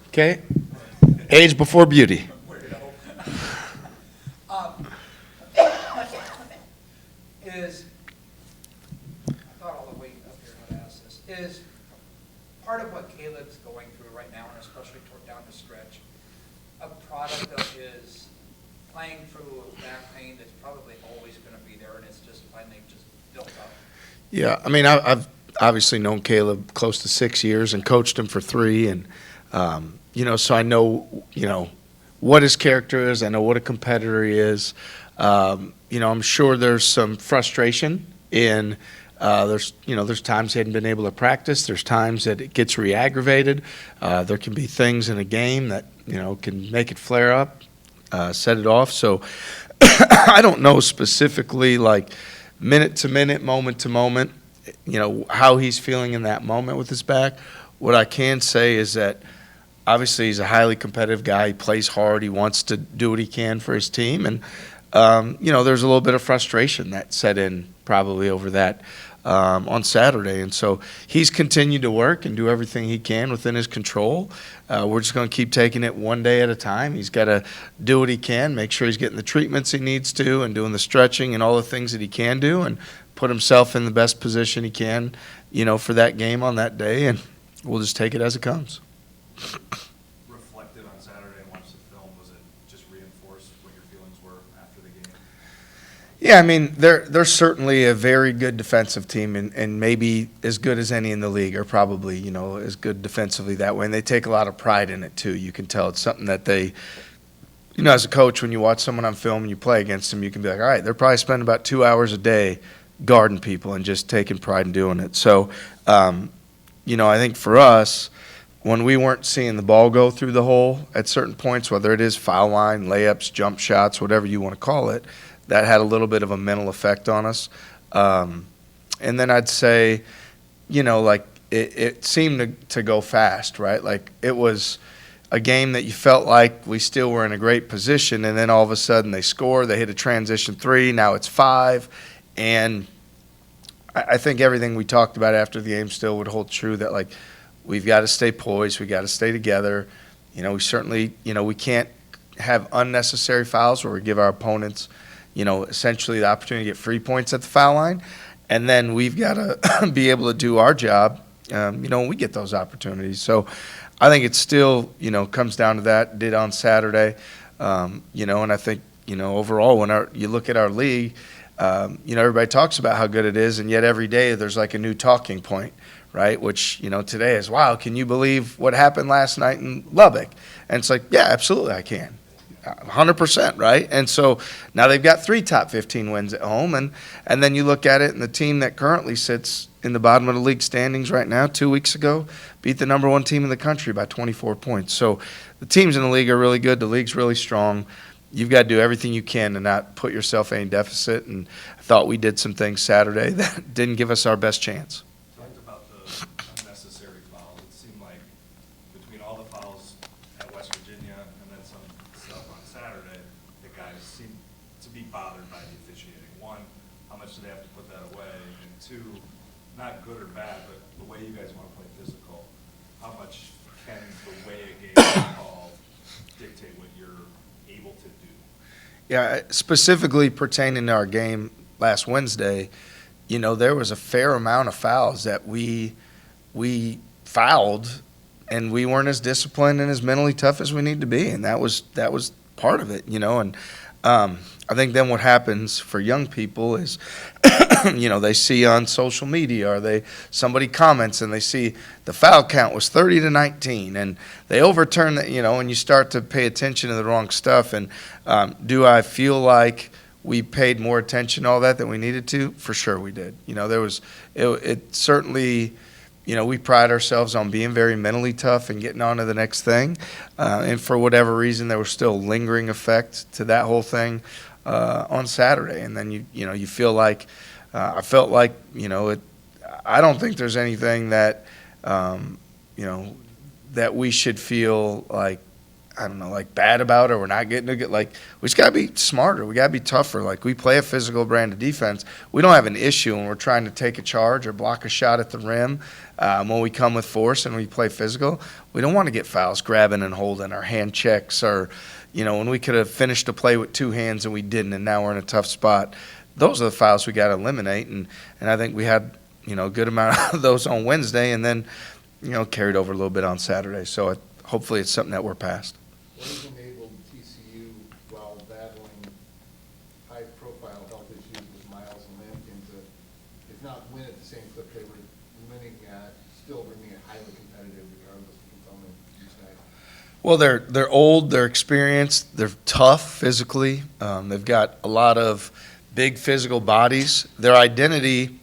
Okay? Age before beauty. Is, I thought all the way up here how to ask this, is part of what Caleb's going through right now, and especially toward down the stretch, a product of his playing through back pain that's probably always going to be there, and it's just finally just built up? Yeah, I mean, I've obviously known Caleb close to 6 years and coached him for 3, and so I know, what his character is. I know what a competitor he is. I'm sure there's some frustration in there's times he hadn't been able to practice. There's times that it gets re-aggravated. There can be things in a game that, can make it flare up, set it off. So I don't know specifically, like, minute to minute, moment to moment, how he's feeling in that moment with his back. What I can say is that obviously he's a highly competitive guy. He plays hard. He wants to do what he can for his team. And, there's a little bit of frustration that set in probably over that on Saturday. And so he's continued to work and do everything he can within his control. We're just going to keep taking it one day at a time. He's got to do what he can, make sure he's getting the treatments he needs to and doing the stretching and all the things that he can do and put himself in the best position he can, for that game on that day. And we'll just take it as it comes. Reflected on Saturday and watched the film, was it just reinforced what your feelings were after the game? Yeah, I mean, they're certainly a very good defensive team and maybe as good as any in the league, or probably, as good defensively that way. And they take a lot of pride in it, too. You can tell it's something that they, as a coach, when you watch someone on film and you play against them, you can be like, all right, they're probably spending about 2 hours a day guarding people and just taking pride in doing it. So, I think for us, when we weren't seeing the ball go through the hole at certain points, whether it is foul line, layups, jump shots, whatever you want to call it, that had a little bit of a mental effect on us. And then I'd say, it seemed to go fast, right? Like it was a game that you felt like we still were in a great position, and then all of a sudden they score, they hit a transition 3, now it's 5. And I think everything we talked about after the game still would hold true, that like we've got to stay poised, we got to stay together. We certainly, we can't have unnecessary fouls where we give our opponents, essentially the opportunity to get free points at the foul line. And then we've got to be able to do our job, when we get those opportunities. So I think it still, comes down to that, did on Saturday. And I think, overall, when you look at our league, everybody talks about how good it is, and yet every day there's like a new talking point, right? Which, today is, wow, can you believe what happened last night in Lubbock? And it's like, yeah, absolutely I can. 100%, right? And so now they've got 3 top 15 wins at home, and then you look at it, and the team that currently sits in the bottom of the league standings right now, 2 weeks ago, beat the number 1 team in the country by 24 points. So the teams in the league are really good. The league's really strong. You've got to do everything you can to not put yourself in a deficit, and I thought we did some things Saturday that didn't give us our best chance. Talked about the unnecessary fouls. It seemed like between all the fouls at West Virginia and then some stuff on Saturday, the guys seemed to be bothered by the officiating. 1, how much do they have to put that away? And 2, not good or bad, but the way you guys want to play physical, how much can the way a game is called dictate what you're able to do? Yeah, specifically pertaining to our game last Wednesday, there was a fair amount of fouls that we fouled, and we weren't as disciplined and as mentally tough as we need to be, and that was part of it, And I think then what happens for young people is, they see on social media, or somebody comments and they see the foul count was 30-19, and they overturn that, and you start to pay attention to the wrong stuff. And do I feel like we paid more attention to all that than we needed to? For sure we did. It certainly, we pride ourselves on being very mentally tough and getting on to the next thing. And for whatever reason, there was still lingering effect to that whole thing on Saturday. And then you feel like, I felt like, I don't think there's anything that, that we should feel like I don't know, like bad about, or we're not getting to get, like, we just got to be smarter. We got to be tougher. Like, we play a physical brand of defense. We don't have an issue when we're trying to take a charge or block a shot at the rim. When we come with force and we play physical, we don't want to get fouls, grabbing and holding, or hand checks, or, when we could have finished a play with two hands and we didn't, and now we're in a tough spot. Those are the fouls we got to eliminate, and I think we had, a good amount of those on Wednesday, and then, carried over a little bit on Saturday. So hopefully it's something that we're past. What has enabled TCU, while battling high-profile health issues with Miles and Lampkin, to, if not win at the same clip they were winning at, still remain highly competitive regardless of the component each night? Well, they're old, they're experienced, they're tough physically. They've got a lot of big physical bodies. Their identity,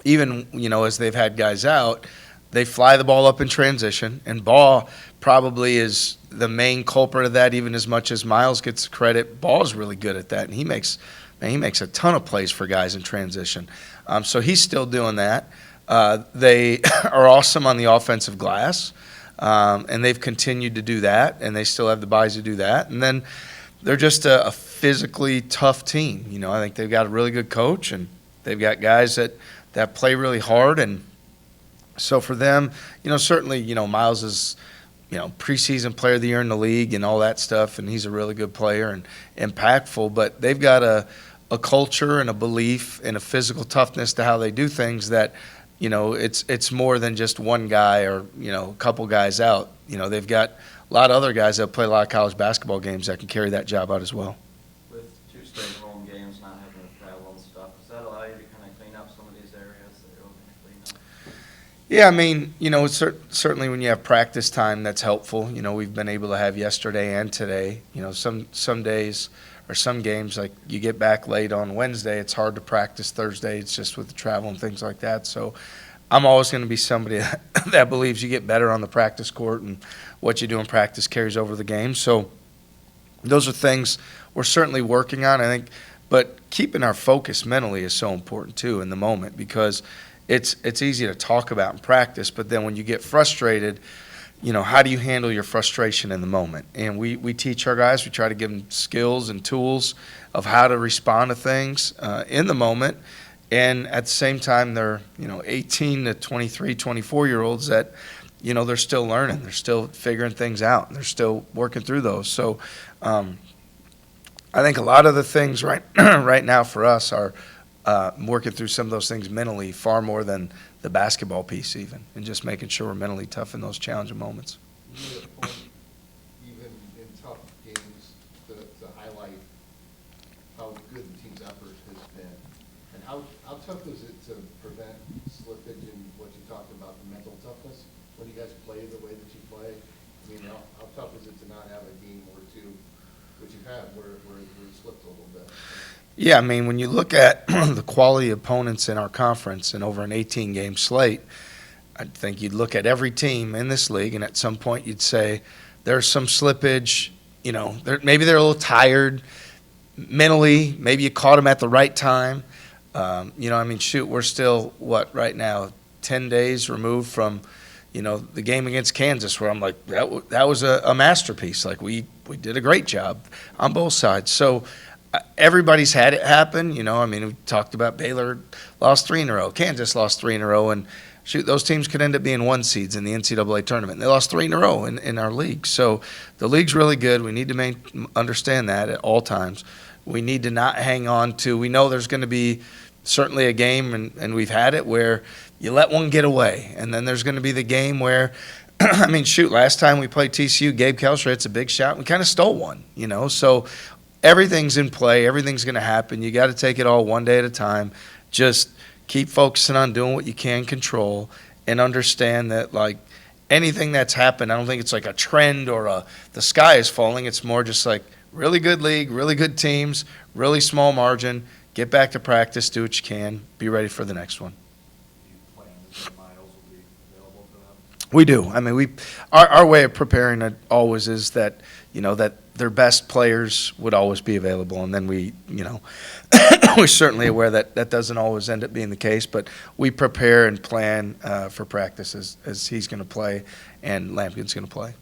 even as they've had guys out, they fly the ball up in transition, and Ball probably is the main culprit of that, even as much as Miles gets credit. Ball's really good at that, and he makes a ton of plays for guys in transition. So he's still doing that. They are awesome on the offensive glass, and they've continued to do that, and they still have the bodies to do that. And then they're just a physically tough team. I think they've got a really good coach, and they've got guys that play really hard. And so for them, certainly, Miles is, preseason player of the year in the league and all that stuff, and he's a really good player and impactful. But they've got a culture and a belief and a physical toughness to how they do things that, it's more than just one guy or, a couple guys out. They've got a lot of other guys that play a lot of college basketball games that can carry that job out as well. With two straight home games, not having to travel and stuff, does that allow you to kind of clean up some of these areas that you're looking to clean up? Yeah, I mean, it's certainly when you have practice time, that's helpful. We've been able to have yesterday and today. Some days or some games, like you get back late on Wednesday, it's hard to practice Thursday. It's just with the travel and things like that. So I'm always going to be somebody that believes you get better on the practice court, and what you do in practice carries over the game. So those are things we're certainly working on, I think. But keeping our focus mentally is so important, too, in the moment, because it's easy to talk about in practice, but then when you get frustrated, how do you handle your frustration in the moment? And we teach our guys, we try to give them skills and tools of how to respond to things in the moment. And at the same time, they're, 18 to 23, 24-year-olds that, they're still learning. They're still figuring things out. And they're still working through those. So I think a lot of the things right now for us are working through some of those things mentally far more than the basketball piece even, and just making sure we're mentally tough in those challenging moments. You made a point, even in tough games, to highlight how good the team's effort has been. And how tough is it to prevent slippage in what you talked about, the mental toughness, when you guys play the way that you play? I mean, how tough is it to not have a game or two, which you've had, where you slipped a little bit? Yeah, I mean, when you look at the quality of opponents in our conference and over an 18-game slate, I think you'd look at every team in this league, and at some point you'd say there's some slippage. Maybe they're a little tired mentally. Maybe you caught them at the right time. We're still, right now, 10 days removed from, the game against Kansas, where I'm like, that was a masterpiece. Like, we did a great job on both sides. So everybody's had it happen. We talked about Baylor lost 3 in a row. Kansas lost 3 in a row. And those teams could end up being 1 seeds in the NCAA tournament. They lost 3 in a row in our league. So the league's really good. We need to understand that at all times. We need to not hang on to, we know there's going to be certainly a game, and we've had it, where you let one get away. And then there's going to be the game where, last time we played TCU, Gabe Kelsher hits a big shot, and we kind of stole one, So everything's in play. Everything's going to happen. You got to take it all one day at a time. Just keep focusing on doing what you can control, and understand that, like, anything that's happened, I don't think it's like a trend or the sky is falling. It's more just like really good league, really good teams, really small margin. Get back to practice, do what you can, be ready for the next one. Do you plan that Miles will be available for them? We do. Our way of preparing it always is that, that their best players would always be available. And then we're certainly aware that doesn't always end up being the case, but we prepare and plan for practice as he's going to play and Lampkin's going to play.